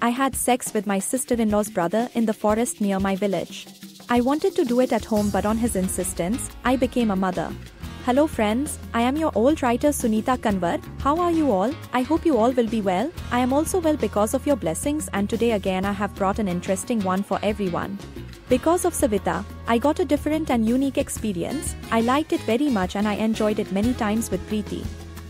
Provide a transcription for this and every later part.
I had sex with my sister-in-law's brother in the forest near my village. I wanted to do it at home, but on his insistence, I became a mother. Hello friends, I am your old writer Sunita Kanwar. How are you all? I hope you all will be well. I am also well because of your blessings, and today again I have brought an interesting one for everyone. Because of Savita, I got a different and unique experience. I liked it very much and I enjoyed it many times with Preeti.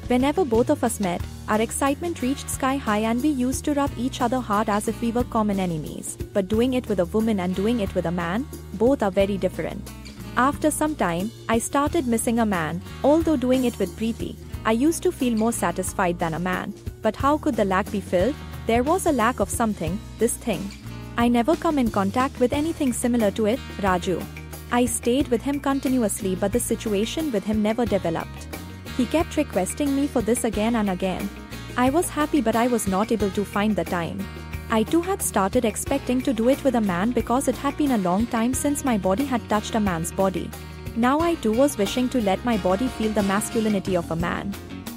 Whenever both of us met, our excitement reached sky high and we used to rub each other hard as if we were common enemies. But doing it with a woman and doing it with a man, both are very different. After some time, I started missing a man. Although doing it with Preeti, I used to feel more satisfied than a man. But how could the lack be filled? There was a lack of something, this thing. I never come in contact with anything similar to it, Raju. I stayed with him continuously, but the situation with him never developed. He kept requesting me for this again and again. I was happy, but I was not able to find the time. I too had started expecting to do it with a man because it had been a long time since my body had touched a man's body. Now I too was wishing to let my body feel the masculinity of a man.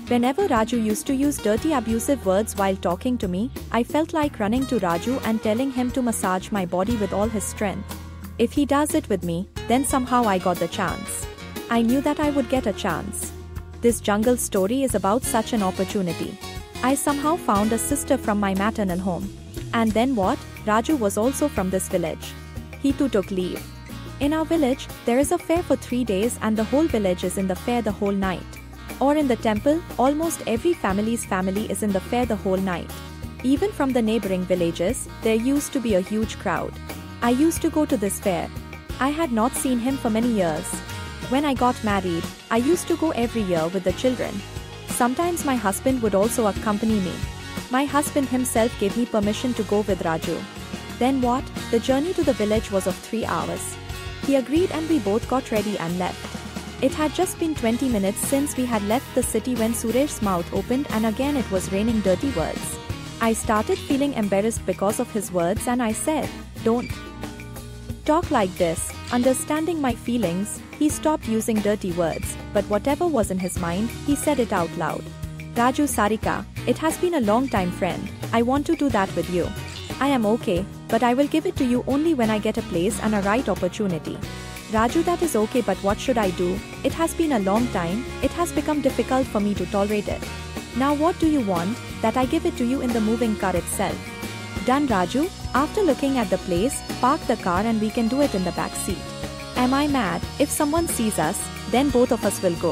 Whenever Raju used to use dirty abusive words while talking to me, I felt like running to Raju and telling him to massage my body with all his strength. If he does it with me, then somehow I got the chance. I knew that I would get a chance. This jungle story is about such an opportunity. I somehow found a sister from my maternal home. And then what? Raju was also from this village. He too took leave. In our village, there is a fair for 3 days and the whole village is in the fair the whole night. Or in the temple, almost every family's family is in the fair the whole night. Even from the neighboring villages, there used to be a huge crowd. I used to go to this fair. I had not seen him for many years. When I got married, I used to go every year with the children. Sometimes my husband would also accompany me. My husband himself gave me permission to go with Raju. Then what? The journey to the village was of 3 hours. He agreed and we both got ready and left. It had just been 20 minutes since we had left the city when Suresh's mouth opened and again it was raining dirty words. I started feeling embarrassed because of his words and I said, "Don't talk like this." Understanding my feelings, he stopped using dirty words, but whatever was in his mind, he said it out loud. "Raju Sarika, it has been a long time friend. I want to do that with you. I am okay, but I will give it to you only when I get a place and a right opportunity." "Raju, that is okay, but what should I do? It has been a long time, it has become difficult for me to tolerate it. Now what do you want? That I give it to you in the moving car itself?" "Done, Raju. After looking at the place, park the car and we can do it in the back seat." "Am I mad? If someone sees us, then both of us will go.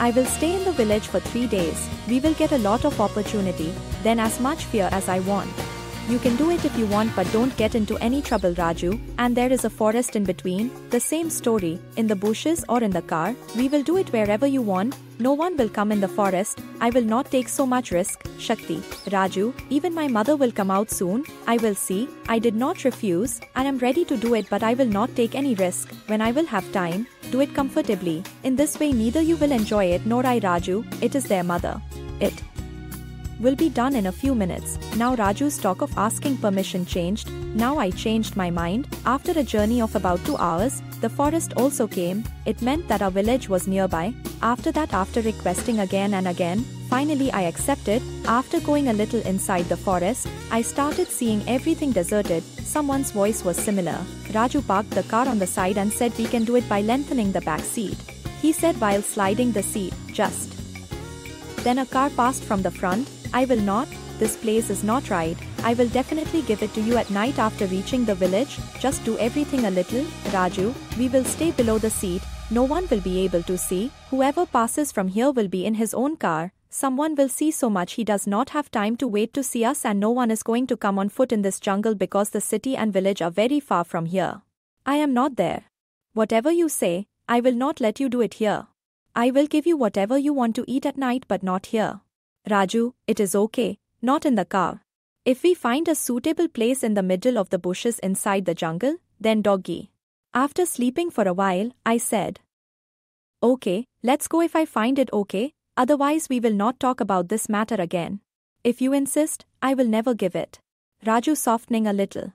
I will stay in the village for 3 days, we will get a lot of opportunity, then as much fear as I want. You can do it if you want, but don't get into any trouble, Raju, and there is a forest in between, the same story, in the bushes or in the car, we will do it wherever you want, no one will come in the forest, I will not take so much risk, Shakti." "Raju, even my mother will come out soon, I will see." I did not refuse, I am ready to do it, but I will not take any risk, when I will have time, do it comfortably, in this way neither you will enjoy it nor I, Raju, it is their mother. It will be done in a few minutes. Now Raju's talk of asking permission changed. Now I changed my mind. After a journey of about 2 hours, the forest also came. It meant that our village was nearby. After that, after requesting again and again, finally I accepted. After going a little inside the forest, I started seeing everything deserted. Someone's voice was similar. "Raju, parked the car on the side and said we can do it by lengthening the back seat." He said while sliding the seat, "Just." Then a car passed from the front. "I will not. This place is not right. I will definitely give it to you at night after reaching the village. Just do everything a little, Raju. We will stay below the seat. No one will be able to see. Whoever passes from here will be in his own car. Someone will see so much he does not have time to wait to see us, and no one is going to come on foot in this jungle because the city and village are very far from here. I am not there. Whatever you say, I will not let you do it here. I will give you whatever you want to eat at night, but not here. Raju, it is okay, not in the car. If we find a suitable place in the middle of the bushes inside the jungle, then doggy." After sleeping for a while, I said, "Okay, let's go if I find it okay, otherwise we will not talk about this matter again. If you insist, I will never give it." Raju softening a little.